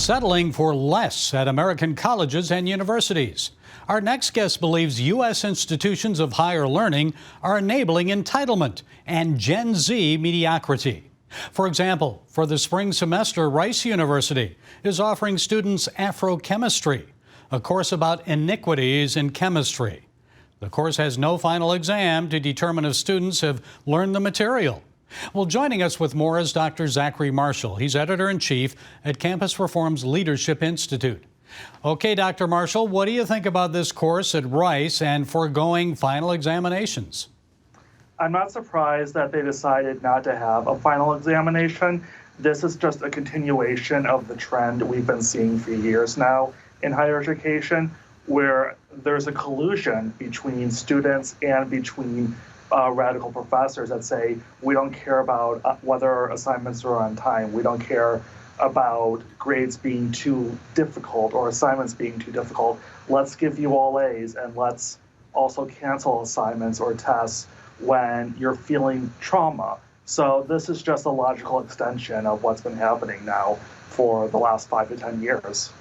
settling for less at American colleges and universities. Our next guest believes U.S. institutions of higher learning are enabling entitlement and Gen Z mediocrity. For example, for the spring semester, Rice University is offering students Afrochemistry, a course about iniquities in chemistry. The course has no final exam to determine if students have learned the material. Well, joining us with more is Dr. Zachary Marschall. He's editor-in-chief at Campus Reform's Leadership Institute. Okay, Dr. Marschall, what do you think about this course at Rice and foregoing final examinations? I'm not surprised that they decided not to have a final examination. This is just a continuation of the trend we've been seeing for years now in higher education, where there's a collusion between students and between radical professors that say, we don't care about whether assignments are on time. We don't care about grades being too difficult or assignments being too difficult. Let's give you all A's, and let's also cancel assignments or tests when you're feeling trauma. So this is just a logical extension of what's been happening now for the last 5 to 10 years.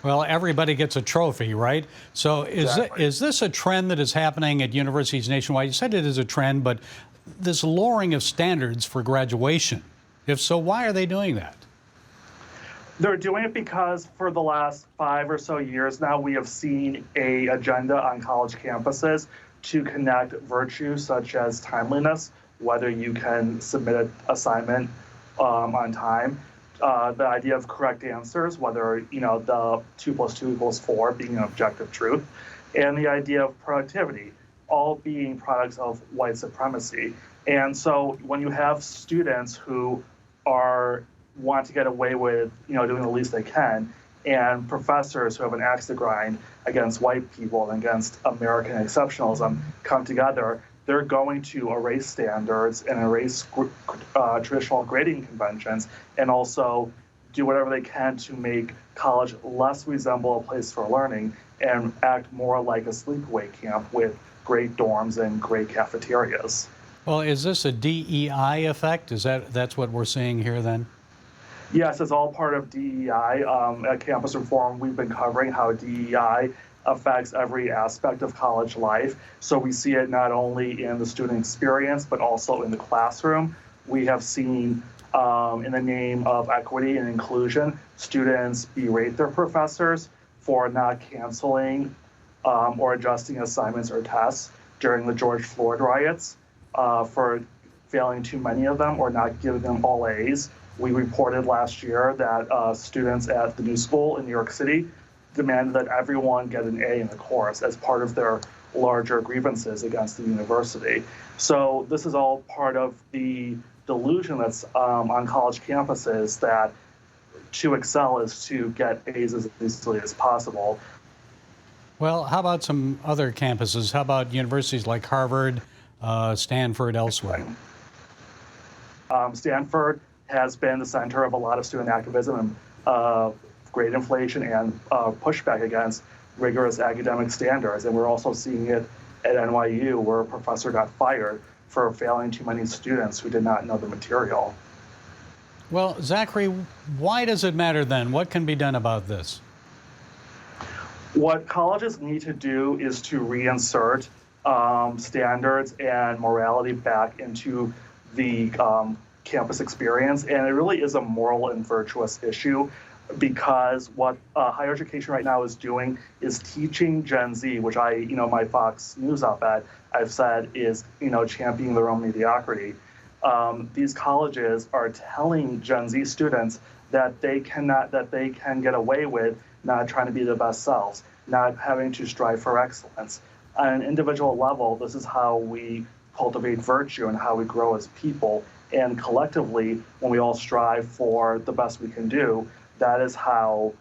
Well, everybody gets a trophy, right? So Exactly. is this a trend that is happening at universities nationwide? You said it is a trend, but this lowering of standards for graduation, if so, why are they doing that? They're doing it because for the last 5 or so years now, we have seen an agenda on college campuses to connect virtues such as timeliness, whether you can submit an assignment on time, the idea of correct answers, whether the 2 + 2 = 4 being an objective truth, and the idea of productivity, all being products of white supremacy. And so when you have students who want to get away with doing the least they can, and professors who have an axe to grind against white people and against American exceptionalism come together, they're going to erase standards and erase traditional grading conventions, and also do whatever they can to make college less resemble a place for learning and act more like a sleepaway camp with great dorms and great cafeterias. Well, is this a DEI effect? That's what we're seeing here then? Yes, it's all part of DEI. At Campus Reform, we've been covering how DEI affects every aspect of college life. So we see it not only in the student experience, but also in the classroom. We have seen, in the name of equity and inclusion, students berate their professors for not canceling or adjusting assignments or tests during the George Floyd riots, for failing too many of them or not giving them all A's. We reported last year that students at the New School in New York City demanded that everyone get an A in the course as part of their larger grievances against the university. So this is all part of the delusion that's on college campuses that to excel is to get A's as easily as possible. Well, how about some other campuses? How about universities like Harvard, Stanford, elsewhere? Stanford has been the center of a lot of student activism and grade inflation and pushback against rigorous academic standards. And we're also seeing it at NYU, where a professor got fired for failing too many students who did not know the material. Well, Zachary, why does it matter then? What can be done about this? What colleges need to do is to reinsert standards and morality back into the campus experience. And it really is a moral and virtuous issue, because what higher education right now is doing is teaching Gen Z, which my Fox News op-ed, I've said is, championing their own mediocrity. These colleges are telling Gen Z students that they can get away with not trying to be their best selves, not having to strive for excellence. On an individual level, this is how we cultivate virtue and how we grow as people. And collectively, when we all strive for the best we can do, that is how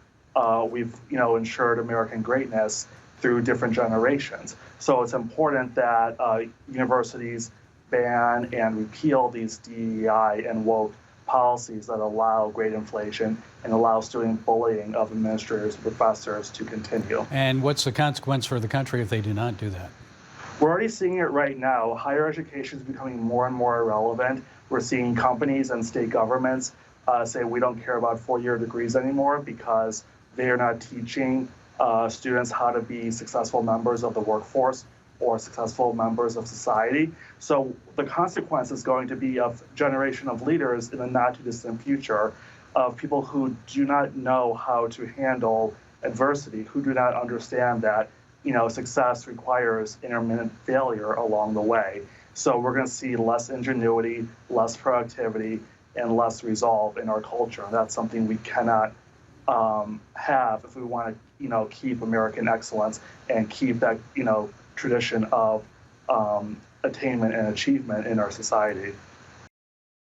we've ensured American greatness through different generations. So it's important that universities ban and repeal these DEI and woke policies that allow grade inflation and allow student bullying of administrators and professors to continue. And what's the consequence for the country if they do not do that? We're already seeing it right now. Higher education is becoming more and more irrelevant. We're seeing companies and state governments say we don't care about four-year degrees anymore because they are not teaching students how to be successful members of the workforce or successful members of society. So the consequence is going to be a generation of leaders in the not too distant future of people who do not know how to handle adversity, who do not understand that success requires intermittent failure along the way. So we're going to see less ingenuity, less productivity, and less resolve in our culture. And that's something we cannot have if we want to, keep American excellence and keep that, tradition of attainment and achievement in our society.